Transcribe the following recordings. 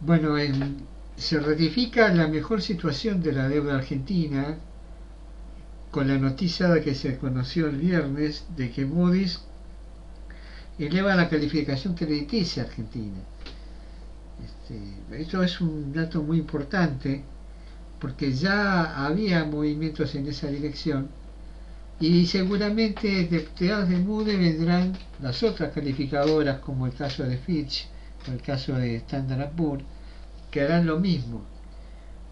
Bueno, se ratifica la mejor situación de la deuda argentina con la noticia de que se conoció el viernes de que Moody's eleva la calificación crediticia argentina. Esto es un dato muy importante porque ya había movimientos en esa dirección y seguramente detrás de Moody's vendrán las otras calificadoras como el caso de Fitch o el caso de Standard Poor's que harán lo mismo.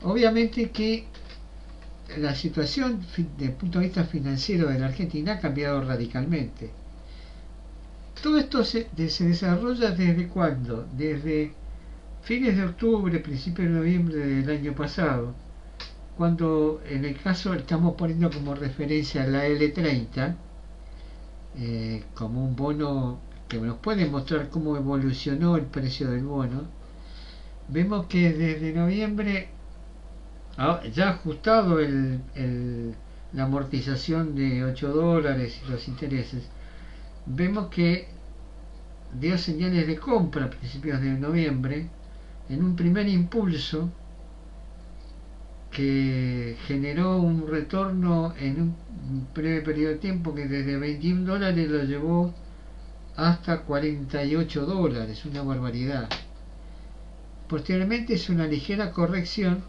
Obviamente que la situación desde el punto de vista financiero de la Argentina ha cambiado radicalmente. Todo esto se desarrolla desde cuándo? Desde fines de octubre, principios de noviembre del año pasado, cuando en el caso estamos poniendo como referencia la L30, como un bono que nos puede mostrar cómo evolucionó el precio del bono. Vemos que desde noviembre, ya ajustado la amortización de $8 y los intereses, vemos que dio señales de compra a principios de noviembre en un primer impulso que generó un retorno en un breve periodo de tiempo que desde $21 lo llevó hasta $48, una barbaridad. Posteriormente es una ligera corrección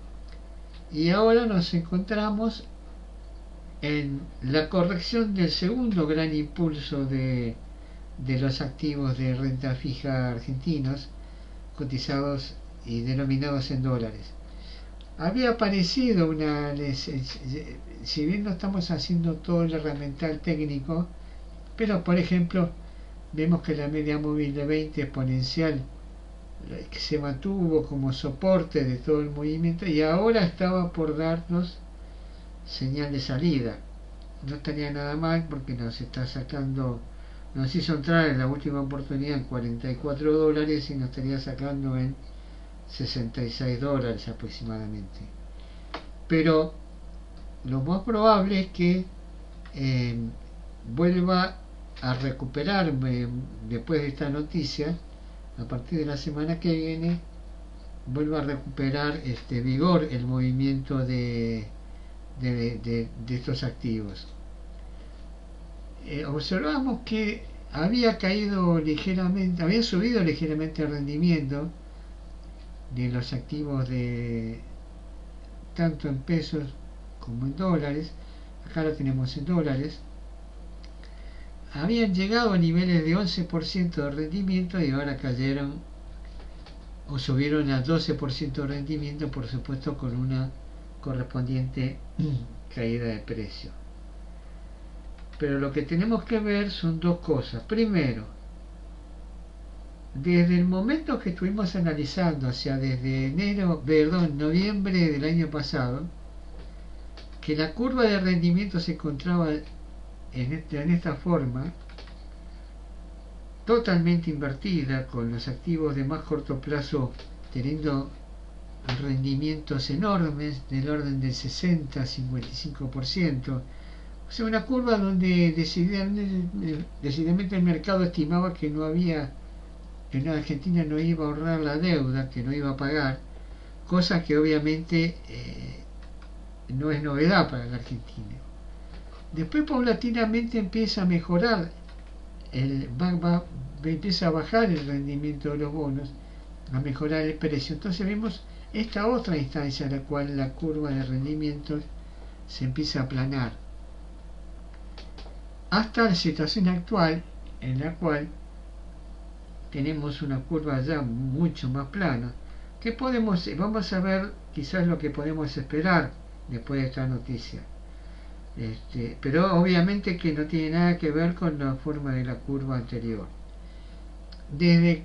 y ahora nos encontramos en la corrección del segundo gran impulso de los activos de renta fija argentinos cotizados y denominados en dólares. Había aparecido si bien no estamos haciendo todo el herramental técnico, pero por ejemplo vemos que la media móvil de 20 exponencial que se mantuvo como soporte de todo el movimiento y ahora estaba por darnos señal de salida. No estaría nada mal porque nos está sacando, nos hizo entrar en la última oportunidad en $44 y nos estaría sacando en $66 aproximadamente. Pero lo más probable es que vuelva a recuperarme después de esta noticia. A partir de la semana que viene vuelva a recuperar vigor el movimiento de estos activos. Observamos que había subido ligeramente el rendimiento de los activos tanto en pesos como en dólares. Acá lo tenemos en dólares. Habían llegado a niveles de 11% de rendimiento y ahora cayeron o subieron a 12% de rendimiento, por supuesto con una correspondiente caída de precio. Pero lo que tenemos que ver son dos cosas. Primero, desde el momento que estuvimos analizando, o sea, desde noviembre del año pasado, que la curva de rendimiento se encontraba en esta forma, totalmente invertida, con los activos de más corto plazo teniendo rendimientos enormes del orden del 60-55%. O sea, una curva donde decididamente el mercado estimaba que en Argentina no iba a ahorrar la deuda, que no iba a pagar, cosa que obviamente no es novedad para la Argentina. Después paulatinamente empieza a mejorar, empieza a bajar el rendimiento de los bonos, a mejorar el precio. Entonces vemos esta otra instancia en la cual la curva de rendimientos se empieza a aplanar, hasta la situación actual en la cual tenemos una curva ya mucho más plana, que vamos a ver quizás lo que podemos esperar después de esta noticia. Pero obviamente que no tiene nada que ver con la forma de la curva anterior. Desde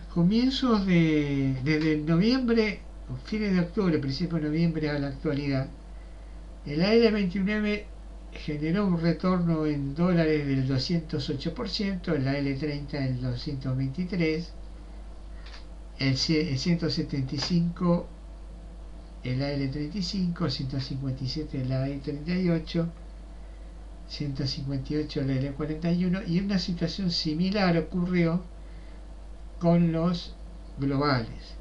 noviembre, fines de octubre, principios de noviembre a la actualidad, el L29 generó un retorno en dólares del 208%, el L30 del 223%, el 175 el AL35, 157 el AL38, 158 el AL41, y una situación similar ocurrió con los globales.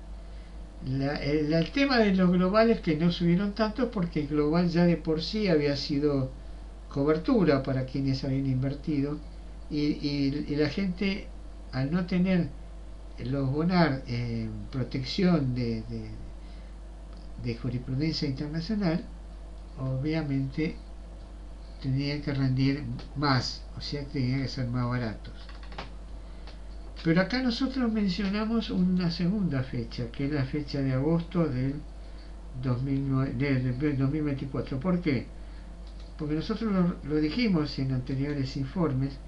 El tema de los globales que no subieron tanto porque el global ya de por sí había sido cobertura para quienes habían invertido y la gente al no tener los bonar protección de jurisprudencia internacional obviamente tenían que rendir más, o sea que tenían que ser más baratos. Pero acá nosotros mencionamos una segunda fecha, que es la fecha de agosto del 2024. ¿Por qué? Porque nosotros lo dijimos en anteriores informes,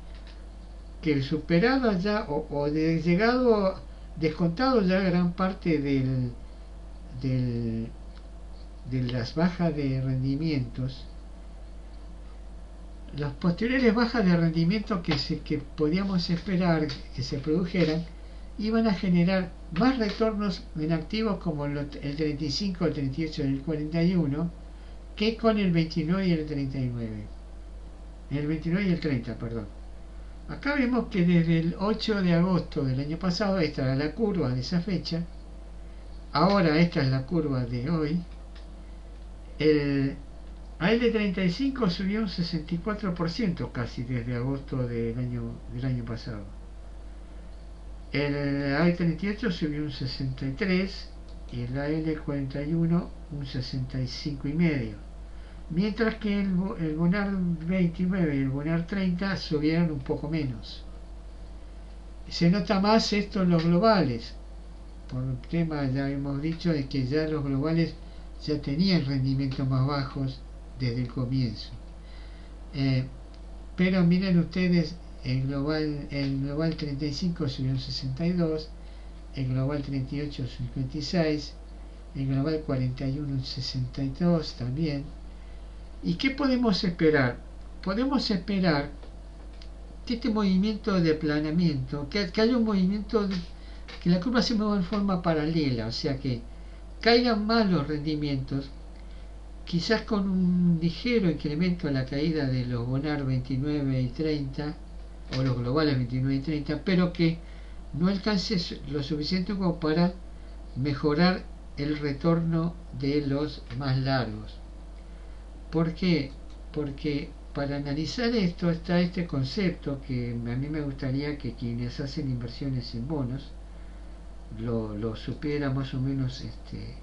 que el superado ya, o de llegado, descontado ya gran parte de las bajas de rendimientos, las posteriores bajas de rendimiento que podíamos esperar que se produjeran iban a generar más retornos en activos como el 35, el 38 y el 41 que con el 29 y el 39. El 29 y el 30, perdón. Acá vemos que desde el 8 de agosto del año pasado, esta era la curva de esa fecha, ahora esta es la curva de hoy, el AL35 subió un 64% casi desde agosto del año pasado. El AL38 subió un 63% y el AL41 un 65,5%. Mientras que el Bonar 29 y el Bonar 30 subieron un poco menos. Se nota más esto en los globales, por el tema ya hemos dicho de que ya los globales ya tenían rendimientos más bajos desde el comienzo. Pero miren ustedes, el global 35 subió un 62, el global 38 un 56, el global 41 un 62 también. ¿Y qué podemos esperar? Podemos esperar que este movimiento de aplanamiento, que haya un movimiento, que la curva se mueva en forma paralela, o sea que caigan más los rendimientos, quizás con un ligero incremento en la caída de los Bonar 29 y 30, o los globales 29 y 30, pero que no alcance lo suficiente como para mejorar el retorno de los más largos. ¿Por qué? Porque para analizar esto está este concepto que a mí me gustaría que quienes hacen inversiones en bonos lo supiera más o menos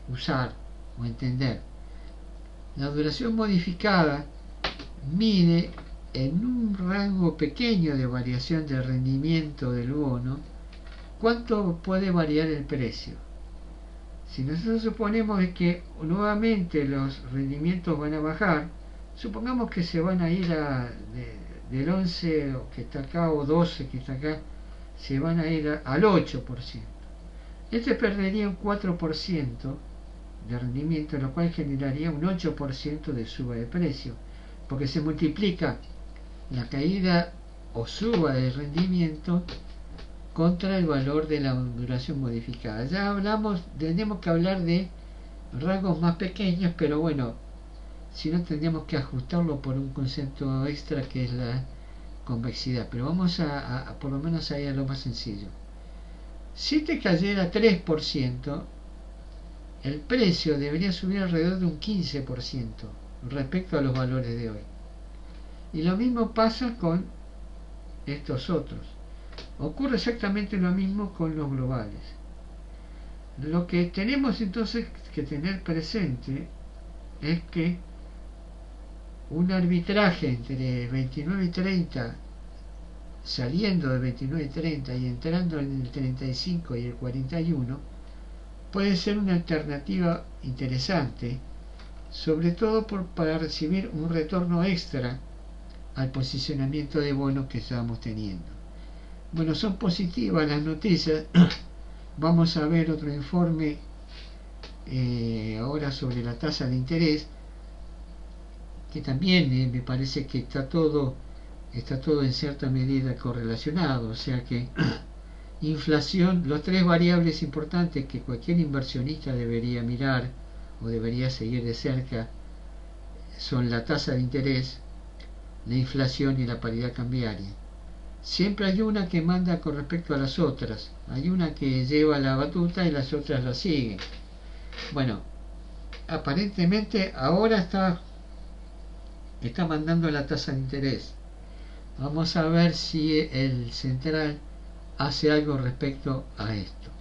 usar o entender. La duración modificada mide en un rango pequeño de variación del rendimiento del bono cuánto puede variar el precio. Si nosotros suponemos que nuevamente los rendimientos van a bajar, supongamos que se van a ir del 11 que está acá o 12 que está acá, se van a ir al 8%. Perdería un 4% de rendimiento, lo cual generaría un 8% de suba de precio, porque se multiplica la caída o suba de rendimiento contra el valor de la duración modificada. Ya hablamos, tenemos que hablar de rangos más pequeños, pero bueno, si no tendríamos que ajustarlo por un concepto extra que es la convexidad, pero vamos a por lo menos ahí a lo más sencillo. Si te cayera 3%, el precio debería subir alrededor de un 15% respecto a los valores de hoy. Y lo mismo pasa con estos otros. Ocurre exactamente lo mismo con los globales. Lo que tenemos entonces que tener presente es que un arbitraje entre 29 y 30, saliendo de 29 y 30 y entrando en el 35 y el 41, puede ser una alternativa interesante, sobre todo para recibir un retorno extra al posicionamiento de bonos que estábamos teniendo. Bueno, son positivas las noticias. Vamos a ver otro informe ahora sobre la tasa de interés, que también me parece que está todo en cierta medida correlacionado, o sea que inflación, los tres variables importantes que cualquier inversionista debería mirar o debería seguir de cerca son la tasa de interés, la inflación y la paridad cambiaria. Siempre hay una que manda con respecto a las otras, hay una que lleva la batuta y las otras la siguen. Bueno, aparentemente ahora está mandando la tasa de interés. Vamos a ver si el central hace algo respecto a esto.